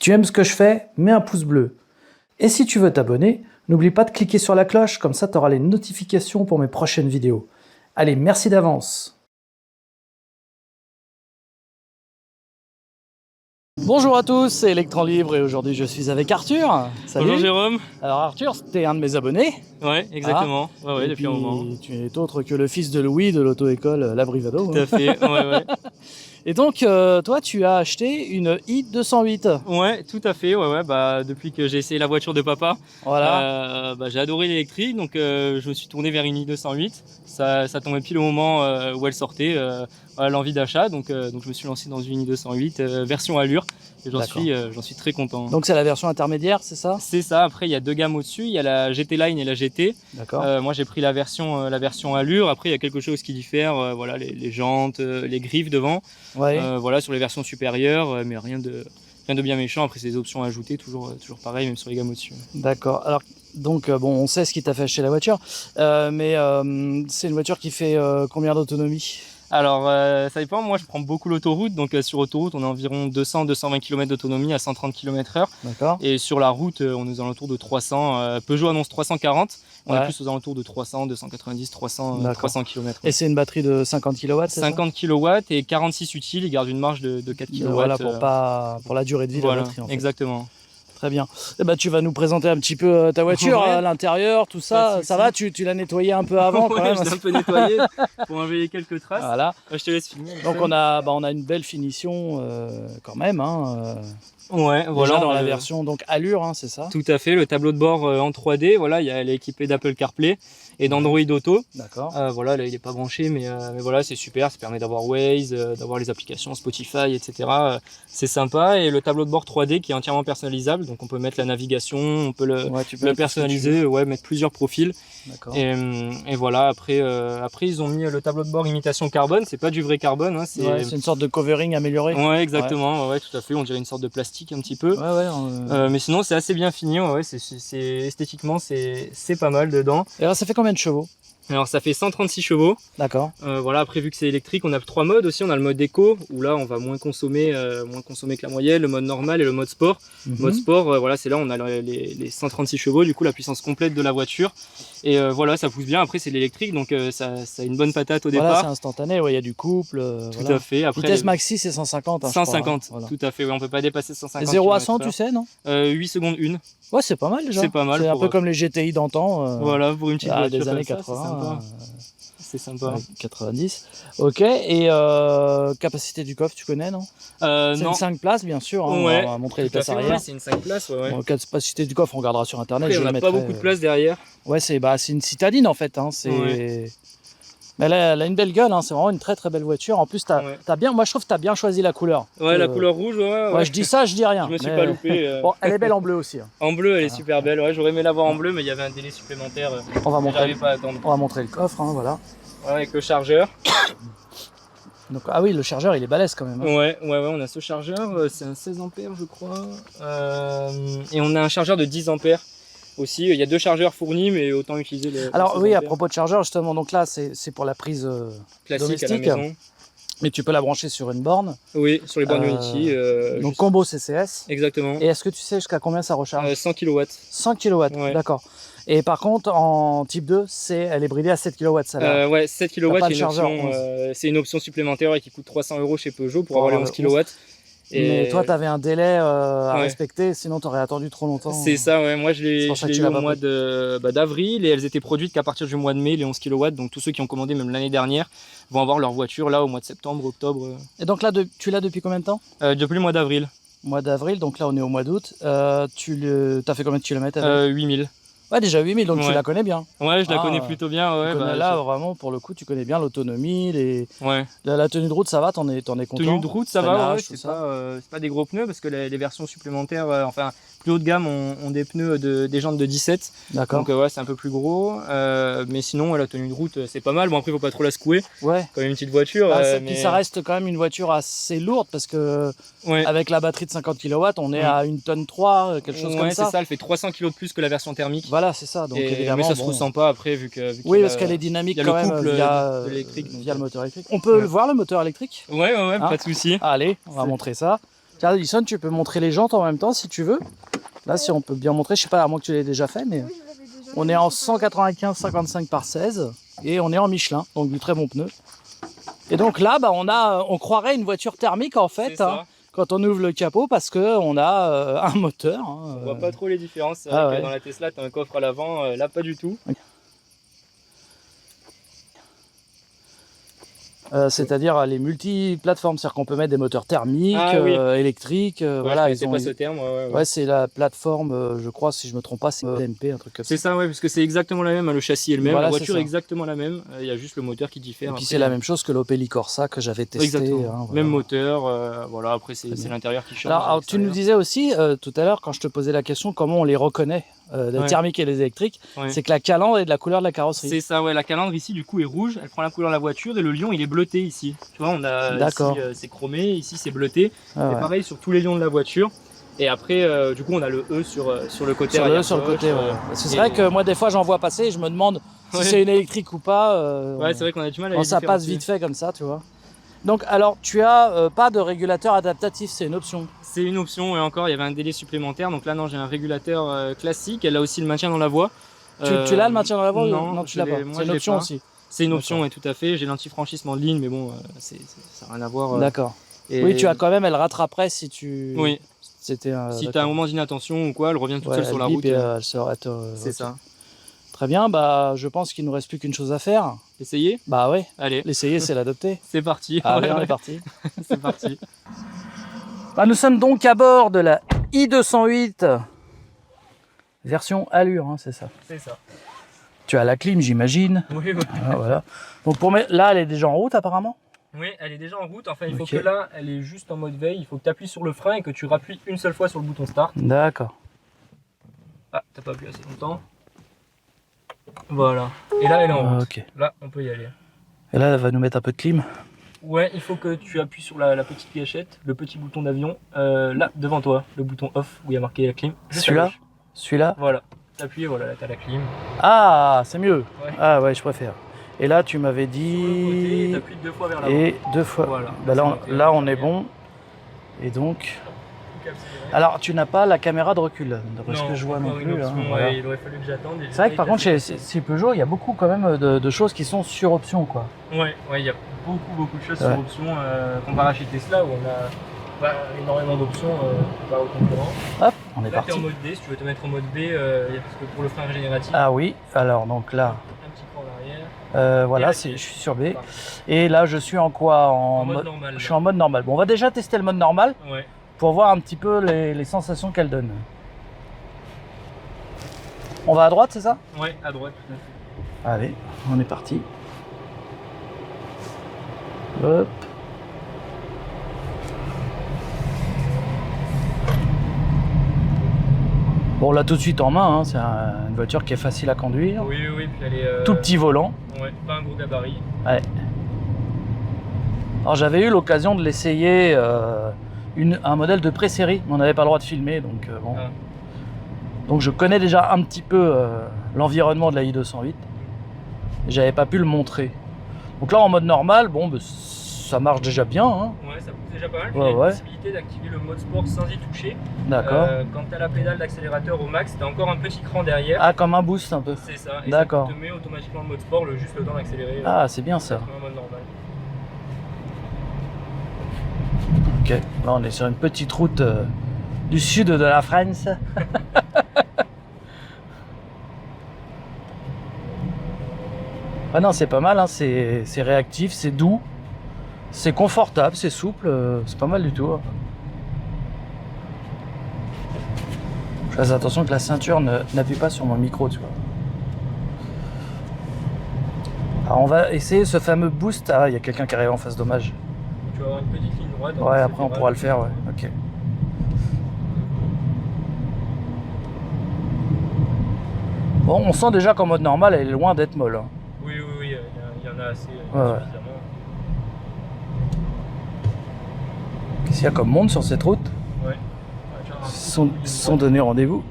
tu aimes ce que je fais, mets un pouce bleu. Et si tu veux t'abonner, n'oublie pas de cliquer sur la cloche, comme ça tu auras les notifications pour mes prochaines vidéos. Allez, merci d'avance. Bonjour à tous, c'est Electran Libre et aujourd'hui je suis avec Arthur. Salut. Bonjour Jérôme. Alors Arthur, t'es un de mes abonnés. Ouais, exactement. Ouais, depuis un moment. Tu es autre que le fils de Louis de l'auto-école La Brivado. Tout à fait, ouais. Et donc, toi, tu as acheté une i208. Ouais, tout à fait, ouais. Bah, depuis que j'ai essayé la voiture de papa, Voilà. j'ai adoré l'électrique, donc je me suis tourné vers une i208. Ça tombait pile au moment où elle sortait, l'envie d'achat, donc je me suis lancé dans une i208 version Allure. Et j'en suis très content. Donc c'est la version intermédiaire, c'est ça? C'est ça. Après il y a deux gammes au-dessus, il y a la GT Line et la GT. D'accord. Moi j'ai pris la version Allure. Après il y a quelque chose qui diffère, voilà, les jantes, les griffes devant. Ouais. Voilà, sur les versions supérieures, mais rien de bien méchant. Après c'est des options à ajouter, toujours pareil, même sur les gammes au-dessus. D'accord. Alors donc bon, on sait ce qui t'a fait acheter la voiture, mais c'est une voiture qui fait combien d'autonomie? Alors ça dépend, moi je prends beaucoup l'autoroute, donc sur autoroute on a environ 200-220 km d'autonomie à 130 km/h. D'accord. Et sur la route on est aux alentours de 300, Peugeot annonce 340, on est plus aux alentours de 300, 290, 300 km. Et c'est une batterie de 50 kW, c'est 50 kW et 46 utiles, il garde une marge de 4 kW. Voilà, pour la durée de vie de la batterie en fait. Exactement. Très bien. Et bah, tu vas nous présenter un petit peu ta voiture, à l'intérieur, tout ça. Ça va, tu l'as nettoyée un peu avant quand même. Je l'ai un peu nettoyée pour enlever quelques traces. Voilà. Je te laisse filmer. Donc on a une belle finition quand même. Ouais, voilà. Dans la version donc Allure, c'est ça? Tout à fait, le tableau de bord en 3D, voilà, elle est équipée d'Apple CarPlay et d'Android Auto. D'accord. Voilà, là, il n'est pas branché, mais voilà, c'est super, ça permet d'avoir Waze, d'avoir les applications Spotify, etc. C'est sympa, et le tableau de bord 3D qui est entièrement personnalisable, donc on peut mettre la navigation, on peut le personnaliser, mettre plusieurs profils. Et voilà, après ils ont mis le tableau de bord imitation carbone, c'est pas du vrai carbone, c'est une sorte de covering amélioré. Ouais, exactement, ouais, tout à fait, on dirait une sorte de plastique un petit peu. Mais sinon c'est assez bien fini, esthétiquement c'est pas mal dedans. Et alors ça fait combien de chevaux? Alors ça fait 136 chevaux. D'accord. Voilà, après vu que c'est électrique, on a 3 modes aussi. On a le mode éco où là on va moins consommer que la moyenne, le mode normal et le mode sport. Mode sport, voilà, c'est là on a les 136 chevaux, du coup la puissance complète de la voiture. Et voilà, ça pousse bien. Après c'est l'électrique, donc ça a une bonne patate au départ. Voilà, c'est instantané, il y a du couple. Tout à fait. Après, vitesse maxi c'est 150. 150, tout à fait. Ouais, on peut pas dépasser 150. Et 0 à 100, tu sais, non? 8 secondes 1. Ouais, c'est pas mal déjà. C'est pas mal. C'est un peu comme les GTI d'antan. Voilà, pour une petite voiture des années ça, 80. C'est sympa. 90. Ok. Et capacité du coffre, tu connais, non? C'est une 5 places, bien sûr. On va montrer les places arrière. C'est une 5 places, Capacité du coffre, on regardera sur internet. Après, on n'a pas beaucoup de place derrière. Ouais, c'est une citadine en fait. Mais elle a une belle gueule, c'est vraiment une très très belle voiture. En plus, moi je trouve que tu as bien choisi la couleur. Ouais, la couleur rouge, ouais. Je dis ça, je dis rien. Je me suis pas loupé. Bon, elle est belle en bleu aussi. En bleu, elle est super belle. Ouais, j'aurais aimé l'avoir en bleu, mais il y avait un délai supplémentaire. On va montrer. Pas à attendre. On va montrer le coffre, voilà. Ouais, avec le chargeur. Donc, ah oui, le chargeur, il est balèze quand même. Ouais, on a ce chargeur. C'est un 16 ampères, je crois. Et on a un chargeur de 10 ampères. Aussi, il y a 2 chargeurs fournis, mais autant utiliser le. Alors oui, à propos de chargeur, justement, donc là c'est pour la prise classique domestique, à la maison. Mais tu peux la brancher sur une borne. Oui, sur les bornes Unity. Donc combo CCS. Exactement. Et est-ce que tu sais jusqu'à combien ça recharge? 100 kW. 100 kW, ouais. D'accord. Et par contre, en type 2, elle est bridée à 7 kW. Ouais, 7 kW, c'est une option supplémentaire qui coûte 300 € chez Peugeot pour avoir les 11 kW. Mais toi, tu avais un délai à respecter, sinon tu aurais attendu trop longtemps. C'est ça, ouais. Moi, je l'ai eu au mois d'avril et elles étaient produites qu'à partir du mois de mai, les 11 kW. Donc, tous ceux qui ont commandé, même l'année dernière, vont avoir leur voiture là au mois de septembre, octobre. Et donc là, tu l'as depuis combien de temps? Depuis le mois d'avril. Mois d'avril, donc là, on est au mois d'août. T'as fait combien de kilomètres avec? 8000. Ouais, déjà 8000, donc tu la connais bien. Ouais, je la connais plutôt bien. Ouais, là, vraiment, pour le coup, tu connais bien l'autonomie, la tenue de route, ça va, t'en es content? Tenue de route, ça va, c'est pas des gros pneus parce que les versions supplémentaires, plus haut de gamme, ont des pneus des jantes de 17. D'accord. Donc c'est un peu plus gros. Mais sinon, la tenue de route, c'est pas mal. Bon, après, faut pas trop la secouer. Ouais. Comme une petite voiture. Puis ça reste quand même une voiture assez lourde parce que avec la batterie de 50 kW, on est à 1,3 tonne, quelque chose comme ça. Ouais, c'est ça, elle fait 300 kg de plus que la version thermique. Voilà, c'est ça. Donc évidemment, mais ça se ressent pas après vu que oui, parce qu'elle est dynamique quand même via le moteur électrique. On peut le voir, le moteur électrique? Ouais, pas de souci. Allez, on va montrer ça. Tiens, Alison, tu peux montrer les jantes en même temps si tu veux. Là, si on peut bien montrer, je sais pas, à moins que tu l'aies déjà fait, mais Oui, je l'avais déjà on est en 195/55 par 16 et on est en Michelin, donc du très bon pneu. Et donc là, bah, on croirait une voiture thermique en fait, hein, quand on ouvre le capot parce qu'on a un moteur. Hein, on voit pas trop les différences. C'est ah vrai ouais. que dans la Tesla, tu as un coffre à l'avant, là pas du tout. C'est-à-dire les multi-plateformes, c'est-à-dire qu'on peut mettre des moteurs thermiques, électriques, Ouais, voilà. C'est pas ce terme. Ouais, c'est la plateforme, je crois, si je me trompe pas, c'est MP, un truc comme ça. C'est ça, ouais, parce que c'est exactement la même, hein, le châssis est le même, voilà, la voiture est exactement la même, il y a juste le moteur qui diffère. Et puis c'est la même chose que l'Opel Corsa que j'avais testé. Exactement, hein, voilà. Même moteur, voilà, après c'est l'intérieur qui change. Alors tu nous disais aussi, tout à l'heure, quand je te posais la question, comment on les reconnaît, les thermiques et les électriques, c'est que la calandre est de la couleur de la carrosserie. C'est ça, ouais, la calandre ici du coup est rouge, elle prend la couleur de la voiture et le lion il est bleuté ici. Tu vois, on a ici c'est chromé, ici c'est bleuté. Ah, et pareil sur tous les lions de la voiture. Et après, du coup, on a le E sur le côté. Sur le E sur le côté, ouais. C'est vrai que moi, des fois, j'en vois passer et je me demande si c'est une électrique ou pas. Ouais, c'est vrai qu'on a du mal à les ça passe vite fait comme ça, tu vois. Donc, alors, tu as pas de régulateur adaptatif, c'est une option. C'est une option, et encore, il y avait un délai supplémentaire. Donc là, non, j'ai un régulateur classique. Elle a aussi le maintien dans la voie. Tu l'as le maintien dans la voie? Non, tu l'as pas. C'est une option aussi. C'est une option, oui, tout à fait. J'ai l'anti-franchissement de ligne, mais bon, ça n'a rien à voir. D'accord. Oui, tu as quand même, elle rattraperait si tu. Oui. Si tu as un moment d'inattention ou quoi, elle revient toute seule sur la route. Et elle s'arrête. C'est ça. Très bien, bah je pense qu'il nous reste plus qu'une chose à faire. Essayer? Bah ouais. Allez. L'essayer, c'est l'adopter. C'est parti. Allez, on est parti. C'est parti. Bah, nous sommes donc à bord de la i208 version Allure, hein, c'est ça. C'est ça. Tu as la clim, j'imagine. Oui, oui. Ah, voilà. Donc là, elle est déjà en route apparemment. Oui, elle est déjà en route. Enfin, il faut que là, elle est juste en mode veille. Il faut que tu appuies sur le frein et que tu rappuies une seule fois sur le bouton start. D'accord. Ah, t'as pas appuyé assez longtemps. Voilà. Et là, elle est en route. Okay. Là, on peut y aller. Et là, elle va nous mettre un peu de clim. Ouais, il faut que tu appuies sur la petite gâchette, le petit bouton d'avion. Là, devant toi, le bouton off où il y a marqué la clim. Celui-là? Celui-là? Voilà. T'appuies, voilà, là, t'as la clim. Ah, c'est mieux. Ouais. Ah ouais, je préfère. Et là, tu m'avais dit... Sur le côté, t'appuies 2 fois vers l'avant. Et 2 fois. Voilà. Bah là, on est bon. Et donc... Alors, tu n'as pas la caméra de recul, d'après ce que je vois non plus. Hein, voilà. Il aurait fallu que j'attende. C'est vrai que par contre, chez Peugeot, il y a beaucoup quand même de choses qui sont sur option, quoi. Ouais, il y a beaucoup de choses sur option comparé à chez Tesla où on a énormément d'options par au concurrent. Hop, on est là, parti. Là, tu es en mode D, si tu veux te mettre en mode B, parce que pour le frein régénératif. Ah oui, alors donc là. Un petit peu en arrière. Voilà, je suis sur B. Et là, je suis en quoi? En mode normal. Je suis en mode normal. Bon, on va déjà tester le mode normal. Ouais. Pour voir un petit peu les sensations qu'elle donne. On va à droite, c'est ça? Ouais, à droite, tout à fait. Allez, on est parti. Hop. Bon, on l'a tout de suite en main, hein. C'est une voiture qui est facile à conduire. Oui, puis elle est... Tout petit volant. Ouais, pas un gros gabarit. Ouais. Alors j'avais eu l'occasion de l'essayer... un modèle de pré-série, mais on n'avait pas le droit de filmer, donc bon. Ah. Donc je connais déjà un petit peu l'environnement de la i208. J'avais pas pu le montrer. Donc là en mode normal, bon, bah, ça marche déjà bien. Hein. Ouais, ça pousse déjà pas mal. Il y a une possibilité d'activer le mode sport sans y toucher. D'accord. Quand tu as la pédale d'accélérateur au max, tu as encore un petit cran derrière. Ah, comme un boost un peu. C'est ça. Et d'accord. Ça te met automatiquement le mode sport, juste le temps d'accélérer. Ah, c'est bien ça. En mode normal. Ok, là on est sur une petite route du sud de la France. Ah non, c'est pas mal, hein. C'est réactif, c'est doux, c'est confortable, c'est souple, c'est pas mal du tout. Hein. Je fais attention que la ceinture n'appuie pas sur mon micro, tu vois. Alors on va essayer ce fameux boost. Ah, il y a quelqu'un qui arrive en face, dommage. Tu vas avoir une petite ligne droite. Ouais, après on pourra le faire, ouais. Ok. Bon, on sent déjà qu'en mode normal, elle est loin d'être molle. Hein. Oui, il y en a assez ouais. Suffisamment. Qu'est-ce qu'il y a comme monde sur cette route? Ouais. Ils sont donnés rendez-vous.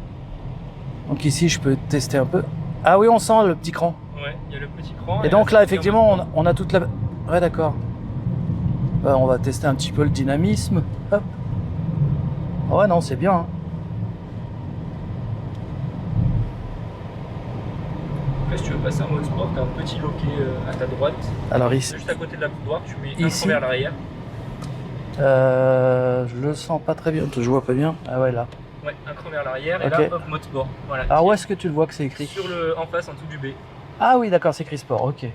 Donc ici, je peux tester un peu. Ah oui, on sent le petit cran. Ouais, il y a le petit cran. Et donc là, effectivement, on a toute la... Ouais, d'accord. On va tester un petit peu le dynamisme. Hop. Ouais, non, c'est bien. Hein. Après, si tu veux passer en mode sport, tu as un petit loquet à ta droite. Alors ici. Juste à côté de la coudoir, tu mets un cran vers l'arrière. Je le sens pas très bien, je vois pas bien. Ah ouais, là. Ouais, un cran vers l'arrière et okay. là, hop, mode sport. Voilà. Alors où est-ce que tu le vois que c'est écrit? Sur en face, en dessous du B. Ah oui, d'accord, c'est écrit sport, ok.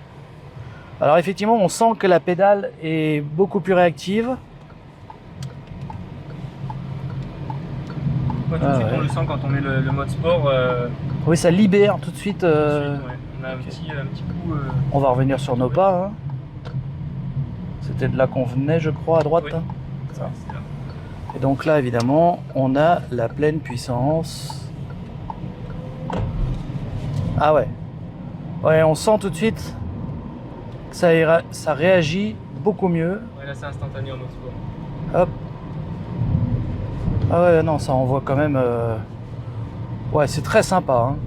Alors effectivement, on sent que la pédale est beaucoup plus réactive. Ouais, tout de suite, on le sent quand on met le mode sport. Oui, ça libère tout de suite. Ouais. On a okay. un petit coup. On va revenir sur nos pas. Hein. C'était de là qu'on venait, je crois, à droite. Oui. Hein. Ça. Et donc là, évidemment, on a la pleine puissance. Ah ouais. Ouais, on sent tout de suite que ça réagit beaucoup mieux. Ouais, là, c'est instantané en mode sport. Hop. Ah ouais, non, ça envoie quand même... Ouais, c'est très sympa. Hein.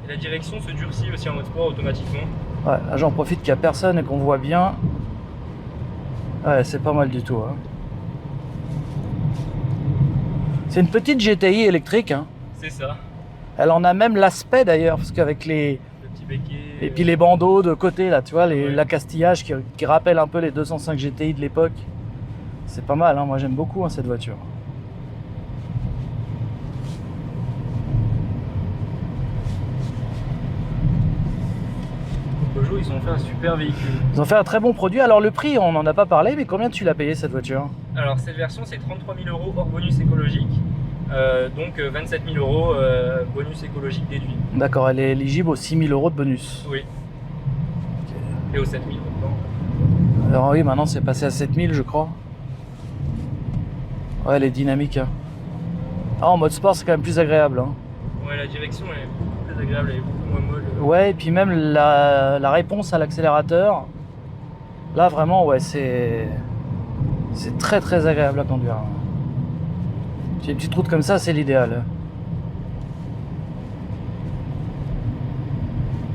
Et la direction se durcit aussi en mode sport automatiquement. Ouais, là j'en profite qu'il n'y a personne et qu'on voit bien. Ouais, c'est pas mal du tout. Hein. C'est une petite GTI électrique. Hein. C'est ça. Elle en a même l'aspect d'ailleurs, parce qu'avec les... Le petit béquet... Et puis les bandeaux de côté, là, tu vois, l'accastillage qui rappelle un peu les 205 GTI de l'époque. C'est pas mal, hein. Moi j'aime beaucoup hein, cette voiture. Peugeot, ils ont fait un super véhicule. Ils ont fait un très bon produit. Alors le prix, on n'en a pas parlé, mais combien tu l'as payé cette voiture? Alors cette version, c'est 33 000 € hors bonus écologique. Donc 27 000 € bonus écologique déduit. D'accord, elle est éligible aux 6 000 € de bonus. Oui. Okay. Et aux 7 000 €. Alors oui, maintenant c'est passé à 7 000 je crois. Ouais, elle est dynamique. Hein. Ah, en mode sport, c'est quand même plus agréable. Hein. Ouais, la direction elle est beaucoup plus agréable, elle est beaucoup moins molle. Ouais, et puis même la réponse à l'accélérateur, là vraiment, ouais, c'est très très agréable à conduire. J'ai une petite route comme ça, c'est l'idéal.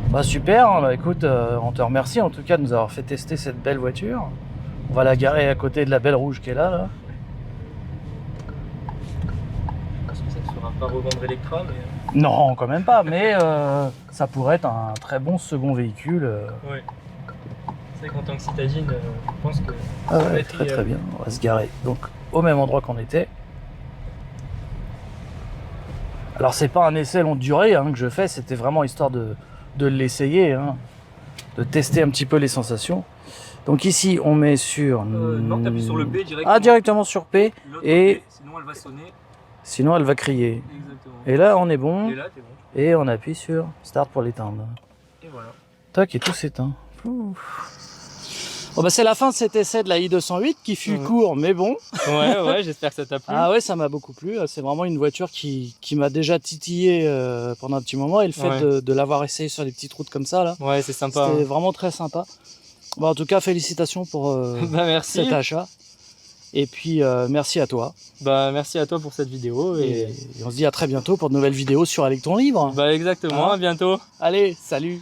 Bah super, hein, bah, écoute, on te remercie en tout cas de nous avoir fait tester cette belle voiture. On va la garer à côté de la belle rouge qui est là. Je pense que ça ne sera pas revendre Electra, mais... Non, quand même pas, mais ça pourrait être un très bon second véhicule. Oui. C'est vrai qu'en tant que citadine, je pense que... Ah ouais, très bien, on va se garer donc au même endroit qu'on était. Alors c'est pas un essai longue durée hein, que je fais, c'était vraiment histoire de l'essayer, hein, de tester un petit peu les sensations. Donc ici on met sur... non, t'appuies sur le P directement. Ah, directement sur P, et... P, sinon elle va sonner. Sinon elle va crier. Exactement. Et là on est bon. Et là t'es bon. Et on appuie sur Start pour l'éteindre. Et voilà. Tac, et tout s'éteint. Bon bah c'est la fin de cet essai de la i208 qui fut court mais bon. Ouais, j'espère que ça t'a plu. Ah ouais, ça m'a beaucoup plu. C'est vraiment une voiture qui m'a déjà titillé pendant un petit moment. Et le fait de l'avoir essayé sur les petites routes comme ça, là, ouais, c'est sympa. C'était vraiment très sympa. Bon, en tout cas, félicitations pour merci. cet achat. Et puis merci à toi. Bah merci à toi pour cette vidéo. Et on se dit à très bientôt pour de nouvelles vidéos sur Electron Libre. Bah exactement, à bientôt. Allez, salut.